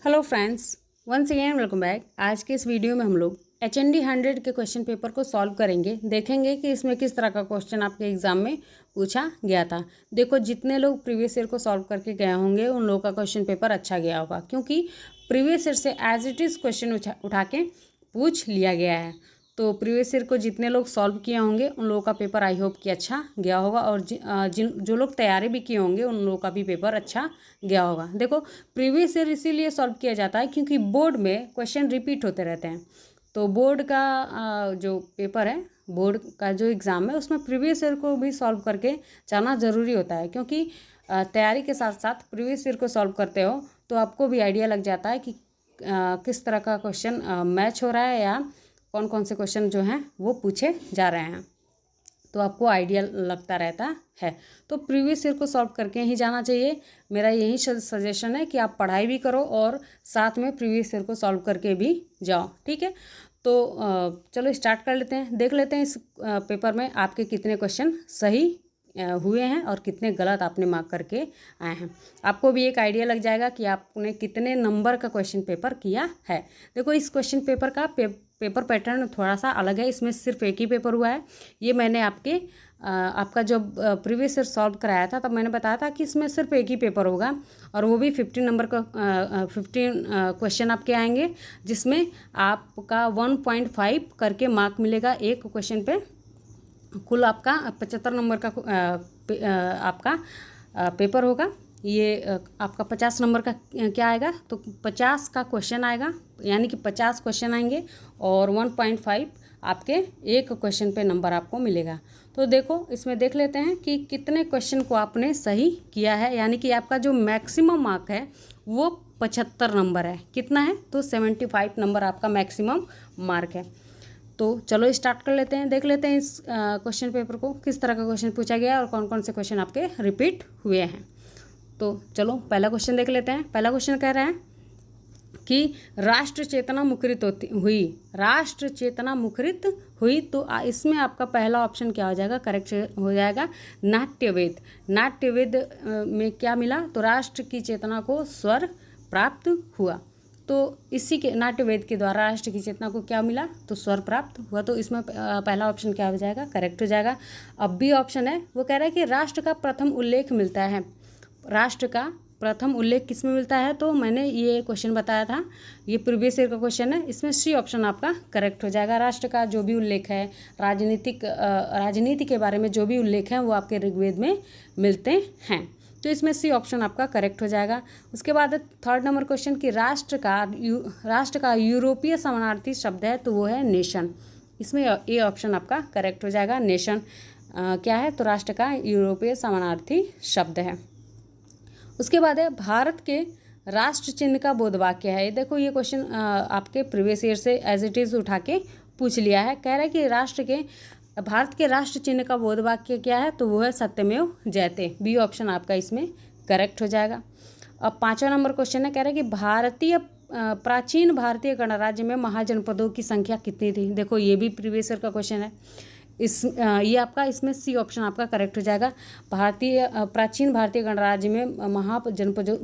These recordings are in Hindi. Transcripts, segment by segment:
Hello friends, once again welcome back. आज के इस वीडियो में हम लोग HND 100 के क्वेश्चन पेपर को सॉल्व करेंगे। देखेंगे कि इसमें किस तरह का क्वेश्चन आपके एग्जाम में पूछा गया था। देखो, जितने लोग प्रीवियस ईयर को सॉल्व करके गए होंगे उन लोगों का क्वेश्चन पेपर अच्छा गया होगा, क्योंकि प्रीवियस ईयर से एज इट इज़ क्वेश्चन उठा के पूछ लिया गया है। तो प्रीवियस ईयर को जितने लोग सॉल्व किए होंगे उन लोगों का पेपर आई होप कि अच्छा गया होगा, और जो लोग तैयारी भी किए होंगे उन लोगों का भी पेपर अच्छा गया होगा। देखो, प्रीवियस ईयर इसीलिए सॉल्व किया जाता है क्योंकि बोर्ड में क्वेश्चन रिपीट होते रहते हैं। तो बोर्ड का जो पेपर है, बोर्ड का जो एग्ज़ाम है, उसमें प्रीवियस ईयर को भी सॉल्व करके जाना ज़रूरी होता है, क्योंकि तैयारी के साथ साथ प्रीवियस ईयर को सॉल्व करते हो तो आपको भी आइडिया लग जाता है कि किस तरह का क्वेश्चन मैच हो रहा है या कौन कौन से क्वेश्चन जो हैं वो पूछे जा रहे हैं, तो आपको आइडिया लगता रहता है। तो प्रीवियस ईयर को सॉल्व करके ही जाना चाहिए। मेरा यही सजेशन है कि आप पढ़ाई भी करो और साथ में प्रीवियस ईयर को सॉल्व करके भी जाओ, ठीक है। तो चलो स्टार्ट कर लेते हैं। देख लेते हैं इस पेपर में आपके कितने क्वेश्चन सही हुए हैं और कितने गलत आपने मार्क करके आए हैं। आपको भी एक आइडिया लग जाएगा कि आपने कितने नंबर का क्वेश्चन पेपर किया है। देखो, इस क्वेश्चन पेपर का पेपर पैटर्न थोड़ा सा अलग है। इसमें सिर्फ एक ही पेपर हुआ है। ये मैंने आपका जब प्रीवियस ईयर सॉल्व कराया था तब मैंने बताया था कि इसमें सिर्फ एक ही पेपर होगा, और वो भी 15 नंबर का 15 क्वेश्चन आपके आएंगे, जिसमें आपका 1.5 करके मार्क मिलेगा एक क्वेश्चन पे। कुल आपका 75 नंबर का आपका पेपर होगा। ये आपका 50 नंबर का क्या आएगा, तो 50 का क्वेश्चन आएगा, यानी कि 50 क्वेश्चन आएंगे और 1.5 आपके एक क्वेश्चन पे नंबर आपको मिलेगा। तो देखो, इसमें देख लेते हैं कि कितने क्वेश्चन को आपने सही किया है, यानी कि आपका जो मैक्सिमम मार्क है वो 75 नंबर है। कितना है, तो 75 नंबर आपका मैक्सिमम मार्क है। तो चलो स्टार्ट कर लेते हैं। देख लेते हैं इस क्वेश्चन पेपर को किस तरह का क्वेश्चन पूछा गया है और कौन कौन से क्वेश्चन आपके रिपीट हुए हैं। तो चलो पहला क्वेश्चन देख लेते हैं। पहला क्वेश्चन कह रहा है कि राष्ट्र चेतना मुखरित हुई। राष्ट्र चेतना मुखरित हुई, तो इसमें आपका पहला ऑप्शन क्या हो जाएगा, करेक्ट हो जाएगा नाट्यवेद। नाट्यवेद में क्या मिला, तो राष्ट्र की चेतना को स्वर प्राप्त हुआ। तो इसी के नाट्यवेद के द्वारा राष्ट्र की चेतना को क्या मिला, तो स्वर प्राप्त हुआ। तो इसमें पहला ऑप्शन क्या हो जाएगा, करेक्ट हो जाएगा। अब बी ऑप्शन है, वो कह रहा है कि राष्ट्र का प्रथम उल्लेख मिलता है। राष्ट्र का प्रथम उल्लेख किसमें मिलता है, तो मैंने ये क्वेश्चन बताया था, ये प्रीवियस ईयर का क्वेश्चन है। इसमें सी ऑप्शन आपका करेक्ट हो जाएगा। राष्ट्र का जो भी उल्लेख है, राजनीति के बारे में जो भी उल्लेख है वो आपके ऋग्वेद में मिलते हैं। तो इसमें सी ऑप्शन आपका करेक्ट हो जाएगा। उसके बाद थर्ड नंबर क्वेश्चन कि राष्ट्र का यूरोपीय समानार्थी शब्द है, तो वो है नेशन। इसमें ए ऑप्शन आपका करेक्ट हो जाएगा। नेशन क्या है, तो राष्ट्र का यूरोपीय समानार्थी शब्द है। उसके बाद है भारत के राष्ट्र चिन्ह का बोध वाक्य है। देखो, ये क्वेश्चन आपके प्रीवियस ईयर से एज इट इज़ उठा के पूछ लिया है। कह रहा है कि भारत के राष्ट्र चिन्ह का बोध वाक्य क्या है, तो वो है सत्यमेव जयते। बी ऑप्शन आपका इसमें करेक्ट हो जाएगा। अब पांचवा नंबर क्वेश्चन है, कह रहा है कि प्राचीन भारतीय गणराज्य में महाजनपदों की संख्या कितनी थी। देखो, ये भी प्रीवियस ईयर का क्वेश्चन है। ये आपका इसमें सी ऑप्शन आपका करेक्ट हो जाएगा। प्राचीन भारतीय गणराज्य में महाजनपदों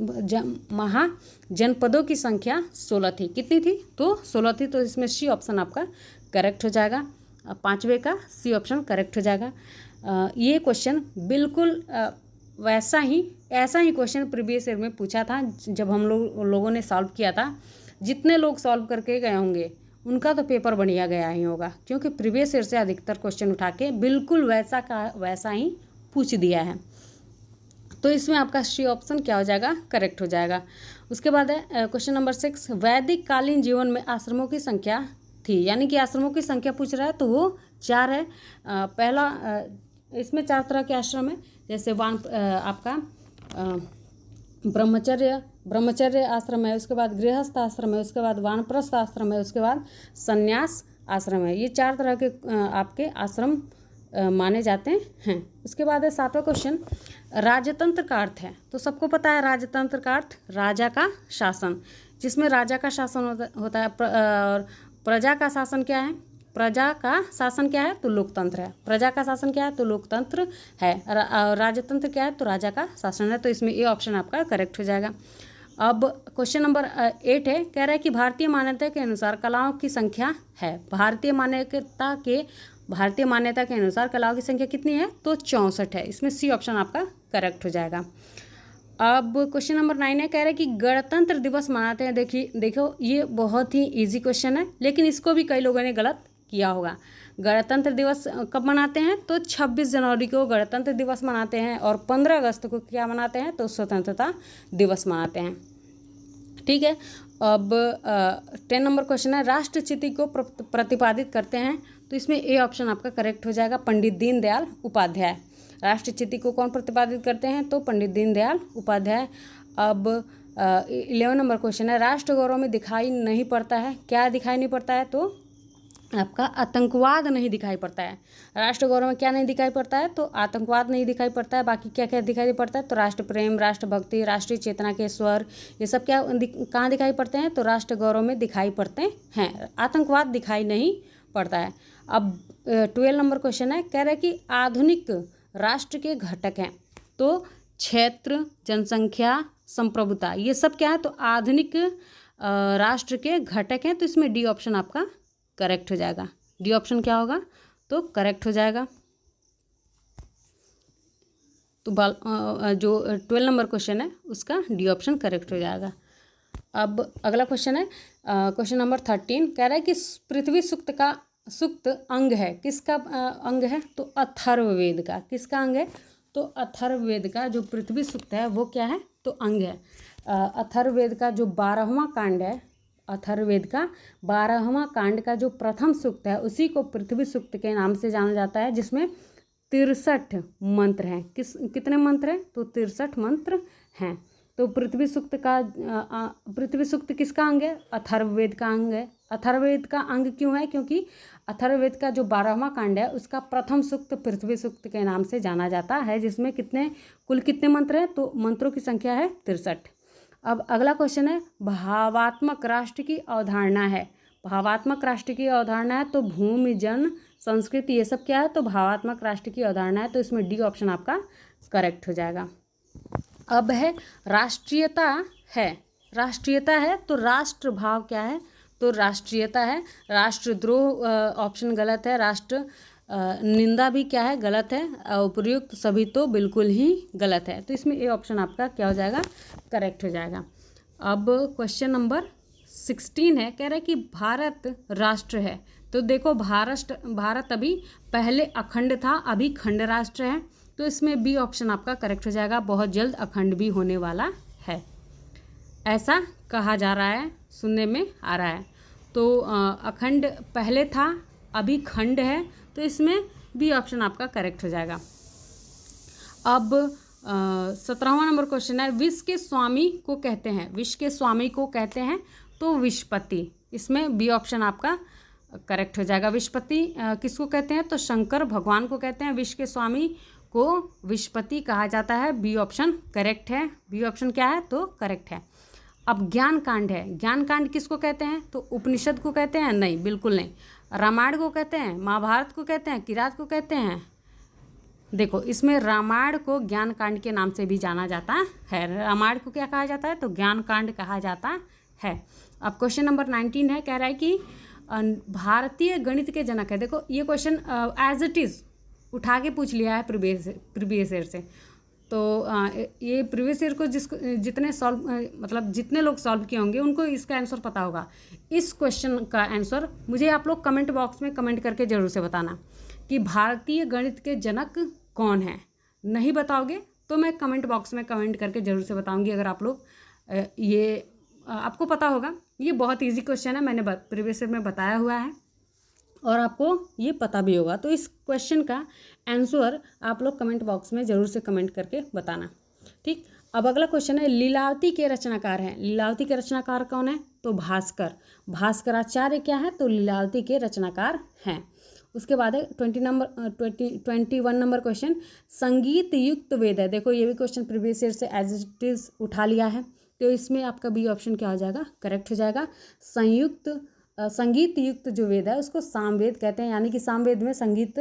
की संख्या 16 थी। कितनी थी, तो 16 थी। तो इसमें सी ऑप्शन आपका करेक्ट हो जाएगा। पांचवे का सी ऑप्शन करेक्ट हो जाएगा। ये क्वेश्चन बिल्कुल ऐसा ही क्वेश्चन प्रीवियस ईयर में पूछा था जब हम लोगों ने सॉल्व किया था। जितने लोग सॉल्व करके गए होंगे उनका तो पेपर बढ़िया गया ही होगा, क्योंकि प्रीवियस ईयर से अधिकतर क्वेश्चन उठा के बिल्कुल वैसा का वैसा ही पूछ दिया है। तो इसमें आपका सी ऑप्शन क्या हो जाएगा, करेक्ट हो जाएगा। उसके बाद है क्वेश्चन नंबर 6, वैदिक कालीन जीवन में आश्रमों की संख्या थी, यानी कि आश्रमों की संख्या पूछ रहा है, तो वो 4 है। पहला इसमें 4 तरह के आश्रम है, जैसे आपका ब्रह्मचर्य आश्रम है, उसके बाद गृहस्थ आश्रम है, उसके बाद वानप्रस्थ आश्रम है, उसके बाद संन्यास आश्रम है। ये 4 तरह के आपके आश्रम माने जाते हैं। उसके बाद है 7वां क्वेश्चन, राजतंत्र का अर्थ है। तो सबको पता है राजतंत्र का अर्थ राजा का शासन, जिसमें राजा का शासन होता है। और प्रजा का शासन क्या है, प्रजा का शासन क्या है, तो लोकतंत्र है। प्रजा का शासन क्या है, तो लोकतंत्र है। राजतंत्र क्या है, तो राजा का शासन है। तो इसमें ये ऑप्शन आपका करेक्ट हो जाएगा। अब क्वेश्चन नंबर 8 है, कह रहा है कि भारतीय मान्यता के अनुसार कलाओं की संख्या है। भारतीय मान्यता के अनुसार कलाओं की संख्या कितनी है? तो 64 है। इसमें सी ऑप्शन आपका करेक्ट हो जाएगा। अब क्वेश्चन नंबर 9 है, कह रहा है कि गणतंत्र दिवस मनाते हैं। देखो ये बहुत ही इजी क्वेश्चन है, लेकिन इसको भी कई लोगों ने गलत किया होगा। गणतंत्र दिवस कब मनाते हैं? तो 26 जनवरी को गणतंत्र दिवस मनाते हैं, और 15 अगस्त को क्या मनाते हैं? तो स्वतंत्रता दिवस मनाते हैं। ठीक है। अब 10 नंबर क्वेश्चन है, राष्ट्रचिति को प्रतिपादित करते हैं। तो इसमें ए ऑप्शन आपका करेक्ट हो जाएगा, पंडित दीनदयाल उपाध्याय। राष्ट्रचिति को कौन प्रतिपादित करते हैं? तो पंडित दीनदयाल उपाध्याय। अब 11 नंबर क्वेश्चन है, राष्ट्र गौरव में दिखाई नहीं पड़ता है। क्या दिखाई नहीं पड़ता है? तो आपका आतंकवाद नहीं दिखाई पड़ता है। राष्ट्र गौरव में क्या नहीं दिखाई पड़ता है? तो आतंकवाद नहीं दिखाई पड़ता है। बाकी क्या क्या दिखाई पड़ता है? तो राष्ट्र प्रेम, राष्ट्रभक्ति, राष्ट्रीय चेतना के स्वर, ये सब क्या कहाँ दिखाई पड़ते हैं? तो राष्ट्र गौरव में दिखाई पड़ते हैं। आतंकवाद दिखाई नहीं पड़ता है। अब 12 नंबर क्वेश्चन है, कह रहा है कि आधुनिक राष्ट्र के घटक हैं। तो क्षेत्र, जनसंख्या, संप्रभुता, ये सब क्या है? तो आधुनिक राष्ट्र के घटक हैं। तो इसमें डी ऑप्शन आपका करेक्ट हो जाएगा। डी ऑप्शन क्या होगा? तो करेक्ट हो जाएगा। तो जो 12 नंबर क्वेश्चन है उसका डी ऑप्शन करेक्ट हो जाएगा। अब अगला क्वेश्चन है क्वेश्चन नंबर 13, कह रहा है कि पृथ्वी सूक्त अंग है। किसका अंग है? तो अथर्ववेद का। किसका अंग है? तो अथर्ववेद का जो पृथ्वी सूक्त है वो क्या है? तो अंग है। अथर्ववेद का जो 12वां कांड है, अथर्ववेद का 12वां कांड का जो प्रथम सूक्त है उसी को पृथ्वी सूक्त के नाम से जाना जाता है, जिसमें 63 मंत्र हैं। कितने मंत्र हैं? तो 63 मंत्र हैं। तो पृथ्वी सूक्त किसका अंग है? अथर्ववेद का अंग है। अथर्ववेद का अंग क्यों है? क्योंकि अथर्ववेद का जो 12वां कांड है उसका प्रथम सूक्त पृथ्वी सूक्त के नाम से जाना जाता है, जिसमें कुल कितने मंत्र हैं? तो मंत्रों की संख्या है 63। अब अगला क्वेश्चन है, भावात्मक राष्ट्र की अवधारणा है। भावात्मक राष्ट्र की अवधारणा है तो भूमि, जन, संस्कृति, ये सब क्या है? तो भावात्मक राष्ट्र की अवधारणा है। तो इसमें डी ऑप्शन आपका करेक्ट हो जाएगा। अब है राष्ट्रीयता है। राष्ट्रीयता है तो राष्ट्र भाव क्या है? तो राष्ट्रीयता है। राष्ट्रद्रोह ऑप्शन गलत है। राष्ट्र निंदा भी क्या है? गलत है। उपयुक्त सभी तो बिल्कुल ही गलत है। तो इसमें ए ऑप्शन आपका क्या हो जाएगा? करेक्ट हो जाएगा। अब क्वेश्चन नंबर 16 है, कह रहा है कि भारत राष्ट्र है। तो देखो भारत अभी पहले अखंड था, अभी खंड राष्ट्र है। तो इसमें बी ऑप्शन आपका करेक्ट हो जाएगा, बहुत जल्द अखंड भी होने वाला है, ऐसा कहा जा रहा है, सुनने में आ रहा है। तो अखंड पहले था, अभी खंड है। तो इसमें बी ऑप्शन आपका करेक्ट हो जाएगा। अब 17वां नंबर क्वेश्चन है, विश्व के स्वामी को कहते हैं। विश्व के स्वामी को कहते हैं तो विश्वपति। इसमें बी ऑप्शन आपका करेक्ट हो जाएगा। विश्वपति किसको कहते हैं? तो शंकर भगवान को कहते हैं। विश्व के स्वामी को विश्वपति कहा जाता है। बी ऑप्शन करेक्ट है। बी ऑप्शन क्या है? तो करेक्ट है। अब ज्ञान कांड है। ज्ञान कांड किसको कहते हैं? तो उपनिषद को कहते हैं? नहीं, बिल्कुल नहीं। रामायण को कहते हैं, महाभारत को कहते हैं, किरात को कहते हैं? देखो इसमें रामायण को ज्ञान कांड के नाम से भी जाना जाता है। रामायण को क्या कहा जाता है? तो ज्ञान कांड कहा जाता है। अब क्वेश्चन नंबर 19 है, कह रहा है कि भारतीय गणित के जनक है। देखो ये क्वेश्चन एज इट इज़ उठा के पूछ लिया है प्रीवियस ईयर से। तो ये प्रीवियस ईयर को जितने लोग सॉल्व किए होंगे उनको इसका आंसर पता होगा। इस क्वेश्चन का आंसर मुझे आप लोग कमेंट बॉक्स में कमेंट करके ज़रूर से बताना कि भारतीय गणित के जनक कौन है। नहीं बताओगे तो मैं कमेंट बॉक्स में कमेंट करके ज़रूर से बताऊंगी। अगर आप लोग ये आपको पता होगा, ये बहुत इजी क्वेश्चन है, मैंने प्रीवियस ईयर में बताया हुआ है और आपको ये पता भी होगा। तो इस क्वेश्चन का आंसर आप लोग कमेंट बॉक्स में ज़रूर से कमेंट करके बताना। ठीक। अब अगला क्वेश्चन है, लीलावती के रचनाकार हैं। लीलावती के रचनाकार कौन है? तो भास्कर। भास्कराचार्य क्या है? तो लीलावती के रचनाकार हैं। उसके बाद है 21 नंबर क्वेश्चन, संगीत युक्त वेद है। देखो ये भी क्वेश्चन प्रीवियस ईयर से एज इट इज उठा लिया है। तो इसमें आपका बी ऑप्शन क्या हो जाएगा? करेक्ट हो जाएगा। संगीत युक्त जो वेद है उसको सामवेद कहते हैं, यानी कि सामवेद में संगीत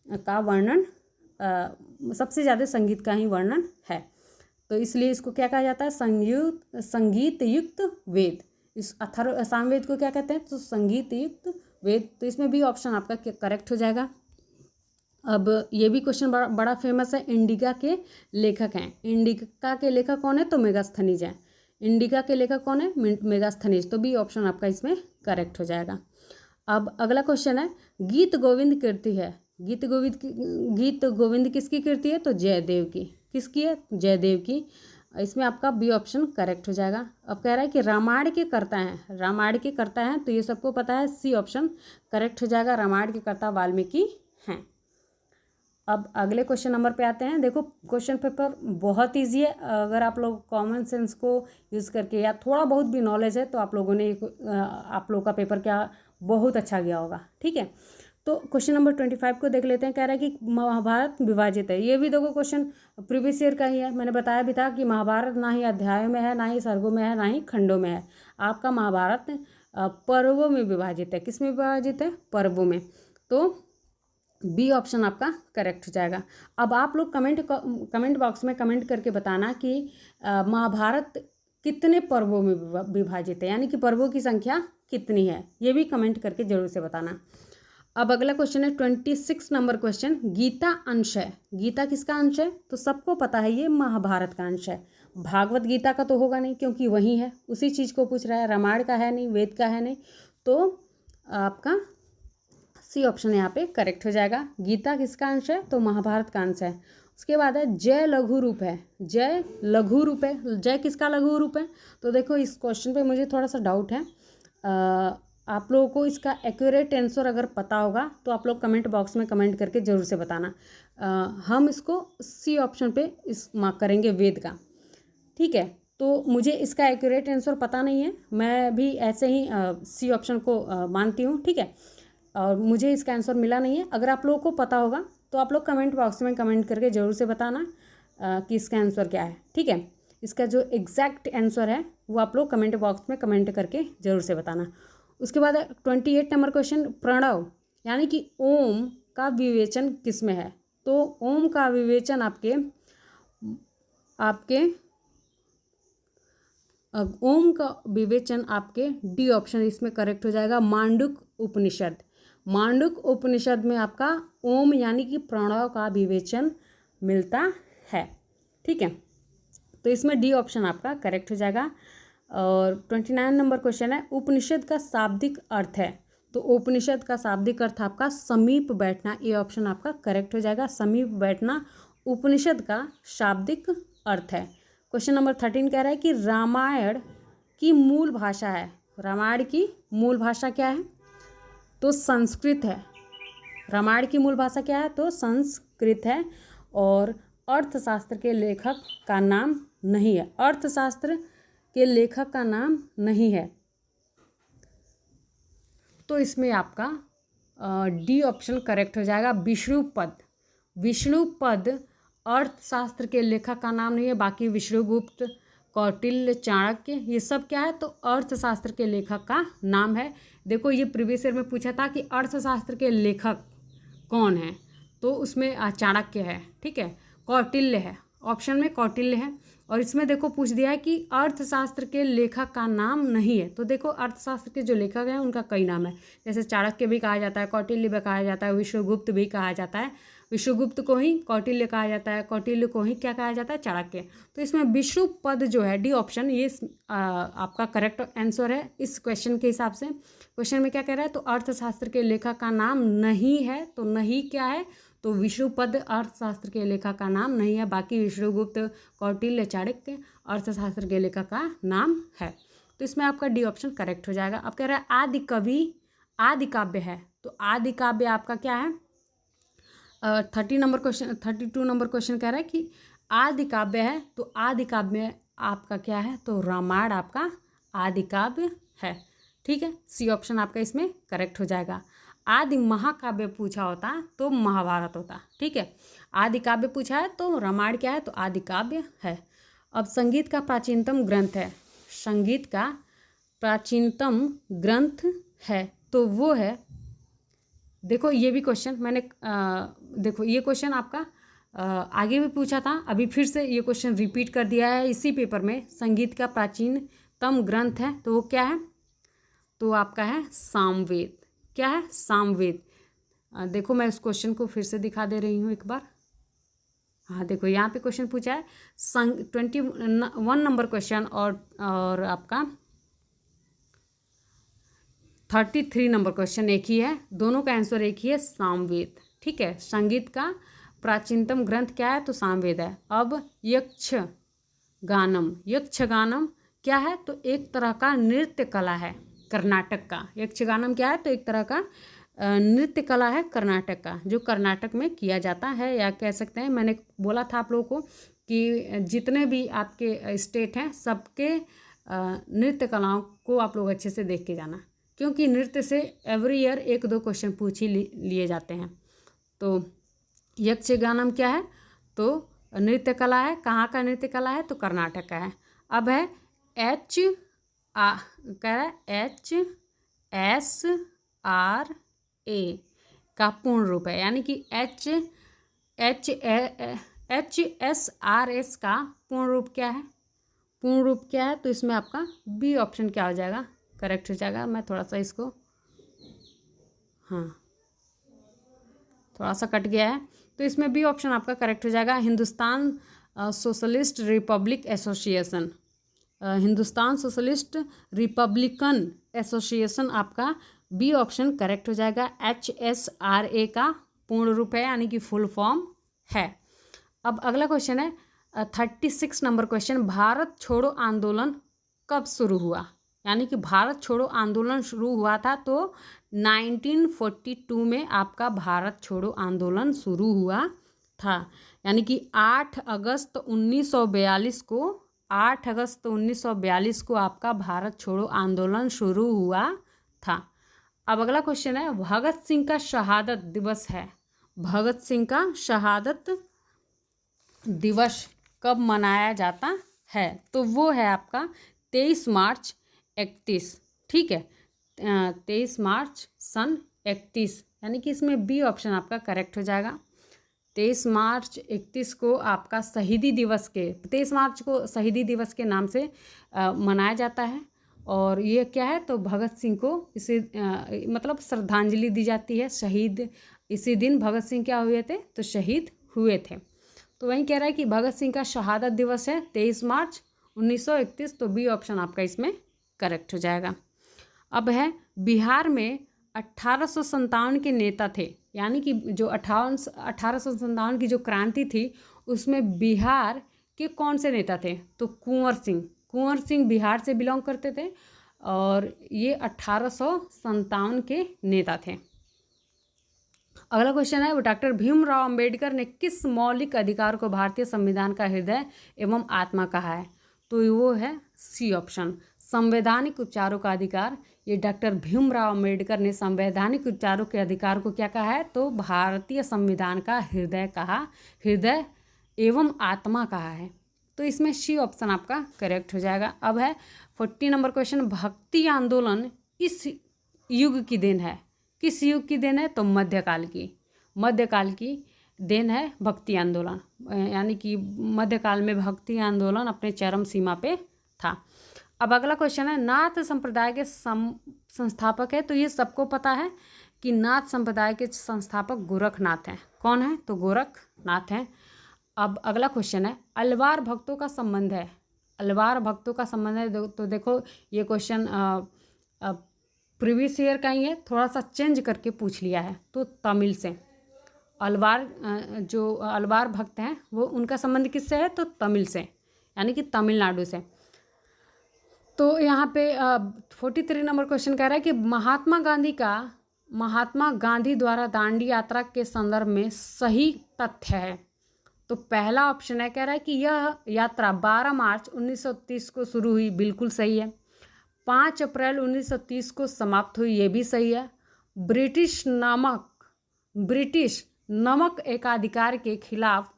का वर्णन सबसे ज़्यादा संगीत का ही वर्णन है। तो इसलिए इसको क्या कहा जाता है, संगीत युक्त वेद। इस अथर्व सामवेद को क्या कहते हैं, तो संगीत युक्त वेद। तो इसमें भी ऑप्शन आपका करेक्ट हो जाएगा। अब ये भी क्वेश्चन बड़ा फेमस है, इंडिका के लेखक हैं। इंडिका के लेखक कौन है, तो मेगास्थनीज हैं। इंडिका के लेखक कौन है, मेगास्थनीज। तो बी ऑप्शन आपका इसमें करेक्ट हो जाएगा। अब अगला क्वेश्चन है, गीत गोविंद कीर्ति है। गीत गोविंद किसकी कीर्ति है, तो जयदेव की। किसकी है, जयदेव की। इसमें आपका बी ऑप्शन करेक्ट हो जाएगा। अब कह रहा है कि रामायण के कर्ता हैं, रामायण के कर्ता हैं, तो ये सबको पता है, सी ऑप्शन करेक्ट हो जाएगा। रामायण के कर्ता वाल्मीकि हैं। अब अगले क्वेश्चन नंबर पे आते हैं। देखो क्वेश्चन पेपर बहुत इजी है, अगर आप लोग कॉमन सेंस को यूज़ करके या थोड़ा बहुत भी नॉलेज है तो आप लोगों ने आप लोग का पेपर क्या बहुत अच्छा गया होगा। ठीक है, तो क्वेश्चन नंबर 25 को देख लेते हैं। कह रहा है कि महाभारत विभाजित है। ये भी देखो क्वेश्चन प्रीवियस ईयर का ही है। मैंने बताया भी था कि महाभारत ना ही अध्यायों में है, ना ही सर्गों में है, ना ही खंडों में है। आपका महाभारत पर्वों में विभाजित है। किस में विभाजित है, पर्वों में। तो बी ऑप्शन आपका करेक्ट हो जाएगा। अब आप लोग कमेंट बॉक्स में कमेंट करके बताना कि महाभारत कितने पर्वों में विभाजित है, यानी कि पर्वों की संख्या कितनी है। ये भी कमेंट करके जरूर से बताना। अब अगला क्वेश्चन है 26 नंबर क्वेश्चन, गीता अंश है। गीता किसका अंश है, तो सबको पता है ये महाभारत का अंश है। भागवत गीता का तो होगा नहीं, क्योंकि वही है, उसी चीज़ को पूछ रहा है। रामायण का है नहीं, वेद का है नहीं, तो आपका सी ऑप्शन यहाँ पे करेक्ट हो जाएगा। गीता किसका अंश है, तो महाभारत का अंश है। उसके बाद है जय लघु रूप है। जय लघु रूप है, जय किसका लघु रूप है, तो देखो इस क्वेश्चन पे मुझे थोड़ा सा डाउट है। आप लोगों को इसका एक्यूरेट आंसर अगर पता होगा तो आप लोग कमेंट बॉक्स में कमेंट करके ज़रूर से बताना। हम इसको सी ऑप्शन पे इस मार्क करेंगे, वेद का। ठीक है, तो मुझे इसका एक्यूरेट आंसर पता नहीं है, मैं भी ऐसे ही सी ऑप्शन को मानती हूँ। ठीक है, और मुझे इसका आंसर मिला नहीं है। अगर आप लोगों को पता होगा तो आप लोग कमेंट बॉक्स में कमेंट करके ज़रूर से बताना कि इसका आंसर क्या है। ठीक है, इसका जो एग्जैक्ट आंसर है वो आप लोग कमेंट बॉक्स में कमेंट करके ज़रूर से बताना। उसके बाद 28 नंबर क्वेश्चन, प्रणव यानी कि ओम का विवेचन किस में है, तो ओम का विवेचन आपके ओम का विवेचन आपके डी ऑप्शन इसमें करेक्ट हो जाएगा, मांडुक उपनिषद। मांडुक उपनिषद में आपका ओम यानी कि प्रणव का विवेचन मिलता है। ठीक है, तो इसमें डी ऑप्शन आपका करेक्ट हो जाएगा। और 29 नंबर क्वेश्चन है, उपनिषद का शाब्दिक अर्थ है, तो उपनिषद का शाब्दिक अर्थ आपका समीप बैठना। ये ऑप्शन आपका करेक्ट हो जाएगा, समीप बैठना उपनिषद का शाब्दिक अर्थ है। क्वेश्चन नंबर 13 कह रहा है कि रामायण की मूल भाषा है। रामायण की मूल भाषा क्या है, तो संस्कृत है। रामायण की मूल भाषा क्या है, तो संस्कृत है। और अर्थशास्त्र के लेखक का नाम नहीं है, अर्थशास्त्र के लेखक का नाम नहीं है। तो इसमें आपका डी ऑप्शन करेक्ट हो जाएगा, विष्णुपद। विष्णुपद अर्थशास्त्र के लेखक का नाम नहीं है। बाकी विष्णुगुप्त, कौटिल्य, चाणक्य, ये सब क्या है, तो अर्थशास्त्र के लेखक का नाम है। देखो ये प्रीवियस ईयर में पूछा था कि अर्थशास्त्र के लेखक कौन है, तो उसमें चाणक्य है। ठीक है, कौटिल्य है, ऑप्शन में कौटिल्य है। और इसमें देखो पूछ दिया है कि अर्थशास्त्र के लेखक का नाम नहीं है, तो देखो अर्थशास्त्र के जो लेखक हैं उनका कई नाम है, जैसे चाणक्य भी कहा जाता है, कौटिल्य भी कहा जाता है, विष्णुगुप्त भी कहा जाता है। विष्णुगुप्त को ही कौटिल्य कहा जाता है, कौटिल्य को ही क्या कहा जाता है, चाणक्य। तो इसमें विष्णुपद जो है, डी ऑप्शन, ये आपका करेक्ट आंसर है इस क्वेश्चन के हिसाब से। क्वेश्चन में क्या कह रहा है, तो अर्थशास्त्र के लेखक का नाम नहीं है, तो नहीं क्या है, तो विष्णुपद अर्थशास्त्र के लेखक का नाम नहीं है। बाकी विष्णुगुप्त, कौटिल्य, चाणक्य अर्थशास्त्र के लेखक का नाम है। तो इसमें आपका डी ऑप्शन करेक्ट हो जाएगा। अब कह रहा है आदि कवि आदि काव्य है, तो आदि काव्य आपका क्या है, 32 नंबर क्वेश्चन कह रहा है कि आदि काव्य है, तो आदि काव्य आपका क्या है, तो रामायण आपका आदि काव्य है। ठीक है, सी ऑप्शन आपका इसमें करेक्ट हो जाएगा। आदि महाकाव्य पूछा होता तो महाभारत होता। ठीक है, आदि काव्य पूछा है तो रामायण क्या है, तो आदि काव्य है। अब संगीत का प्राचीनतम ग्रंथ है, संगीत का प्राचीनतम ग्रंथ है, तो वो है, देखो ये भी क्वेश्चन मैंने देखो ये क्वेश्चन आपका आगे भी पूछा था, अभी फिर से ये क्वेश्चन रिपीट कर दिया है इसी पेपर में। संगीत का प्राचीनतम ग्रंथ है तो वो क्या है, तो आपका है सामवेद। क्या है, सामवेद। देखो मैं उस क्वेश्चन को फिर से दिखा दे रही हूँ एक बार। हाँ देखो यहाँ पे क्वेश्चन पूछा है 21 नंबर क्वेश्चन और आपका 33 नंबर क्वेश्चन एक ही है, दोनों का आंसर एक ही है, सामवेद। ठीक है, संगीत का प्राचीनतम ग्रंथ क्या है, तो सामवेद है। अब यक्षगानम, यक्षगानम क्या है, तो एक तरह का नृत्य कला है कर्नाटक का। यक्षगानम क्या है, तो एक तरह का नृत्य कला है कर्नाटक का, जो कर्नाटक में किया जाता है, या कह सकते हैं, मैंने बोला था आप लोगों को कि जितने भी आपके स्टेट हैं सबके नृत्य कलाओं को आप लोग अच्छे से देख के जाना, क्योंकि नृत्य से एवरी ईयर 1-2 क्वेश्चन पूछ ही लिए जाते हैं। तो यक्षगानम क्या है, तो नृत्य कला है, कहाँ का नृत्य कला है, तो कर्नाटक का है। अब है HSRA का पूर्ण रूप है, यानी कि HSRS का पूर्ण रूप क्या है, पूर्ण रूप क्या है, तो इसमें आपका बी ऑप्शन क्या हो जाएगा, करेक्ट हो जाएगा। मैं थोड़ा सा इसको, हाँ थोड़ा सा कट गया है, तो इसमें बी ऑप्शन आपका करेक्ट हो जाएगा। Hindustan socialist Republic association, Hindustan socialist Republican association आपका बी ऑप्शन करेक्ट हो जाएगा। HSRA का पूर्ण रूप है, यानी कि फुल फॉर्म है। अब अगला क्वेश्चन है 36 नंबर क्वेश्चन, भारत छोड़ो आंदोलन कब शुरू हुआ, यानी कि भारत छोड़ो आंदोलन शुरू हुआ था तो 1942 में आपका भारत छोड़ो आंदोलन शुरू हुआ था, यानी कि 8 अगस्त 1942 को 8 अगस्त 1942 को आपका भारत छोड़ो आंदोलन शुरू हुआ था। अब अगला क्वेश्चन है भगत सिंह का शहादत दिवस है, भगत सिंह का शहादत दिवस कब मनाया जाता है, तो वो है आपका 23 मार्च 31। ठीक है, 23 मार्च सन 31, यानी कि इसमें बी ऑप्शन आपका करेक्ट हो जाएगा। 23 मार्च 31 को आपका शहीदी दिवस के, 23 मार्च को शहीदी दिवस के नाम से मनाया जाता है। और ये क्या है, तो भगत सिंह को इसे मतलब श्रद्धांजलि दी जाती है, शहीद इसी दिन भगत सिंह क्या हुए थे, तो शहीद हुए थे। तो वहीं कह रहा है कि भगत सिंह का शहादत दिवस है 23 मार्च 1931, तो बी ऑप्शन आपका इसमें करेक्ट हो जाएगा। अब है बिहार में 1857 के नेता थे, यानी कि जो 1857 की जो क्रांति थी उसमें बिहार के कौन से नेता थे, तो कुंवर सिंह बिहार से बिलोंग करते थे और ये 1857 के नेता थे। अगला क्वेश्चन है वो डॉक्टर भीमराव अंबेडकर ने किस मौलिक अधिकार को भारतीय संविधान का हृदय एवं आत्मा कहा है, तो वो है सी ऑप्शन, संवैधानिक उपचारों का अधिकार। ये डॉक्टर भीमराव अंबेडकर ने संवैधानिक उपचारों के अधिकार को क्या कहा है, तो भारतीय संविधान का हृदय कहा, हृदय एवं आत्मा कहा है, तो इसमें सी ऑप्शन आपका करेक्ट हो जाएगा। अब है 40 नंबर क्वेश्चन, भक्ति आंदोलन इस युग की देन है, किस युग की देन है, तो मध्यकाल की देन है भक्ति आंदोलन, यानी कि मध्यकाल में भक्ति आंदोलन अपने चरम सीमा पे था। अब अगला क्वेश्चन है नाथ संप्रदाय के संस्थापक है, तो ये सबको पता है कि नाथ संप्रदाय के संस्थापक गोरखनाथ हैं। कौन है, तो गोरखनाथ हैं। अब अगला क्वेश्चन है अलवार भक्तों का संबंध है, अलवार भक्तों का संबंध है, तो देखो ये क्वेश्चन प्रीवियस ईयर का ही है, थोड़ा सा चेंज करके पूछ लिया है, तो तमिल से अलवार जो अलवार भक्त हैं वो उनका संबंध किससे है, तो तमिल से, यानी कि तमिलनाडु से। तो यहाँ पे 43 नंबर क्वेश्चन कह रहा है कि महात्मा गांधी द्वारा दांडी यात्रा के संदर्भ में सही तथ्य है, तो पहला ऑप्शन है, कह रहा है कि यह यात्रा 12 मार्च 1930 को शुरू हुई, बिल्कुल सही है। 5 अप्रैल 1930 को समाप्त हुई, ये भी सही है। ब्रिटिश नमक एकाधिकार के खिलाफ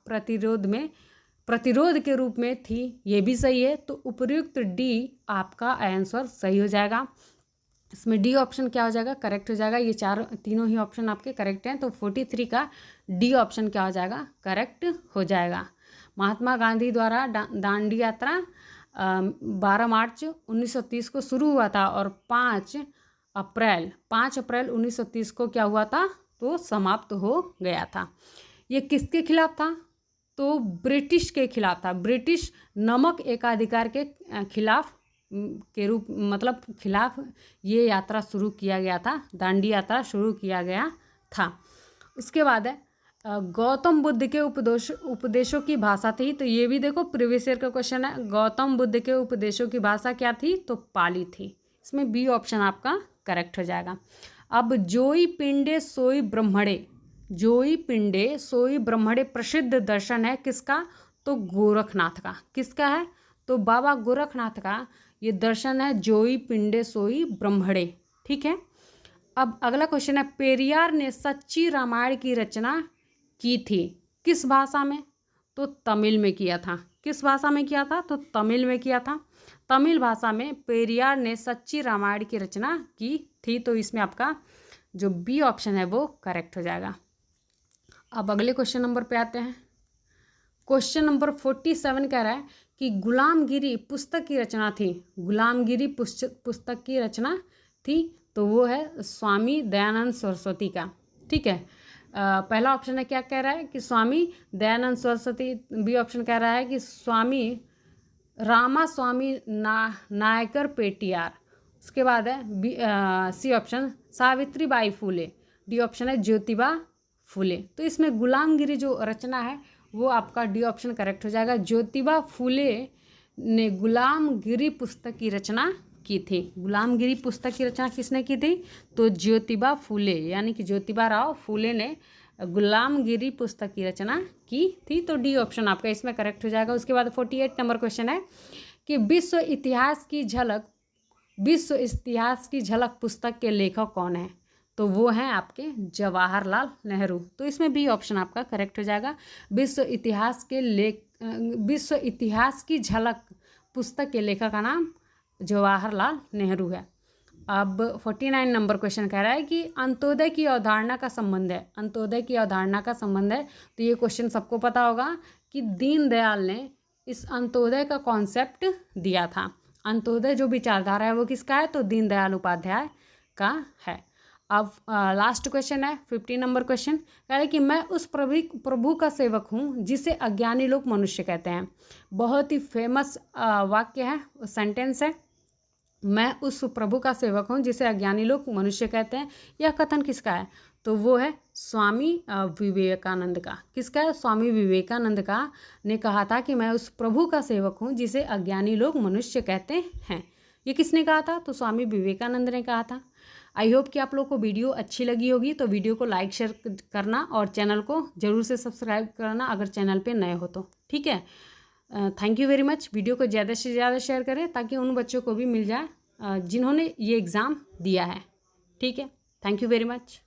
प्रतिरोध के रूप में थी, ये भी सही है। तो उपयुक्त डी आपका आंसर सही हो जाएगा। इसमें डी ऑप्शन क्या हो जाएगा, करेक्ट हो जाएगा। ये तीनों ही ऑप्शन आपके करेक्ट हैं, तो 43 का डी ऑप्शन क्या हो जाएगा, करेक्ट हो जाएगा। महात्मा गांधी द्वारा दांडी यात्रा 12 मार्च 1930 को शुरू हुआ था और 5 अप्रैल 1930 को क्या हुआ था, तो समाप्त हो गया था। ये किसके खिलाफ था, तो ब्रिटिश के खिलाफ था। ब्रिटिश नमक एकाधिकार के खिलाफ के रूप मतलब खिलाफ ये यात्रा शुरू किया गया था, दांडी यात्रा शुरू किया गया था। इसके बाद है गौतम बुद्ध के उपदेशों की भाषा थी, तो ये भी देखो प्रीवियस ईयर का क्वेश्चन है। गौतम बुद्ध के उपदेशों की भाषा क्या थी, तो पाली थी। इसमें बी ऑप्शन आपका करेक्ट हो जाएगा। अब जोई पिंडे सोई ब्रह्मणे, जोई पिंडे सोई ब्रह्मणे प्रसिद्ध दर्शन है किसका, तो गोरखनाथ का। किसका है, तो बाबा गोरखनाथ का ये दर्शन है, जोई पिंडे सोई ब्रह्मणे। ठीक है। अब अगला क्वेश्चन है, पेरियार ने सच्ची रामायण की रचना की थी किस भाषा में, तो तमिल में किया था। किस भाषा में किया था, तो तमिल में किया था। तमिल भाषा में पेरियार ने सच्ची रामायण की रचना की थी, तो इसमें आपका जो बी ऑप्शन है वो करेक्ट हो जाएगा। अब अगले क्वेश्चन नंबर पे आते हैं। क्वेश्चन नंबर 47 कह रहा है कि गुलामगिरी पुस्तक की रचना थी, गुलामगिरी पुस्तक की रचना थी, तो वो है स्वामी दयानंद सरस्वती का। ठीक है। पहला ऑप्शन है क्या कह रहा है कि स्वामी दयानंद सरस्वती। बी ऑप्शन कह रहा है कि स्वामी रामास्वामी नायकर पेटियार। उसके बाद है C option Savitribai Phule. D option है ज्योतिबा फूले। तो इसमें गुलामगिरी जो रचना है वो आपका डी ऑप्शन करेक्ट हो जाएगा। ज्योतिबा फूले ने गुलामगिरी पुस्तक की रचना की थी। गुलामगिरी पुस्तक की रचना किसने की थी, तो ज्योतिबा फूले, यानी कि ज्योतिबा राव फूले ने गुलामगिरी पुस्तक की रचना की थी, तो डी ऑप्शन आपका इसमें करेक्ट हो जाएगा। उसके बाद 48 नंबर क्वेश्चन है कि विश्व इतिहास की झलक पुस्तक के लेखक कौन है, तो वो हैं आपके जवाहरलाल नेहरू। तो इसमें बी ऑप्शन आपका करेक्ट हो जाएगा। विश्व इतिहास की झलक पुस्तक के लेखक का नाम जवाहरलाल नेहरू है। अब 49 नंबर क्वेश्चन कह रहा है कि अंत्योदय की अवधारणा का संबंध है, अंत्योदय की अवधारणा का संबंध है। तो ये क्वेश्चन सबको पता होगा कि दीनदयाल ने इस अंत्योदय का कॉन्सेप्ट दिया था। अंत्योदय जो विचारधारा है वो किसका है, तो दीनदयाल उपाध्याय का है। अब लास्ट क्वेश्चन है 50 नंबर क्वेश्चन कह रहा है कि मैं उस प्रभु का सेवक हूँ जिसे अज्ञानी लोग मनुष्य कहते हैं। बहुत ही फेमस वाक्य है, सेंटेंस है। मैं उस प्रभु का सेवक हूँ जिसे अज्ञानी लोग मनुष्य कहते हैं। यह कथन किसका है, तो वो है स्वामी विवेकानंद का। किसका है, स्वामी विवेकानंद का ने कहा था कि मैं उस प्रभु का सेवक हूँ जिसे अज्ञानी लोग मनुष्य कहते हैं। ये किसने कहा था, तो स्वामी विवेकानंद ने कहा था। आई होप कि आप लोग को वीडियो अच्छी लगी होगी, तो वीडियो को लाइक शेयर करना और चैनल को ज़रूर से सब्सक्राइब करना अगर चैनल पे नए हो तो। ठीक है। Thank you very much. Video को ज़्यादा से ज़्यादा शेयर करें ताकि उन बच्चों को भी मिल जाए जिन्होंने ये एग्ज़ाम दिया है। ठीक है। Thank you very much.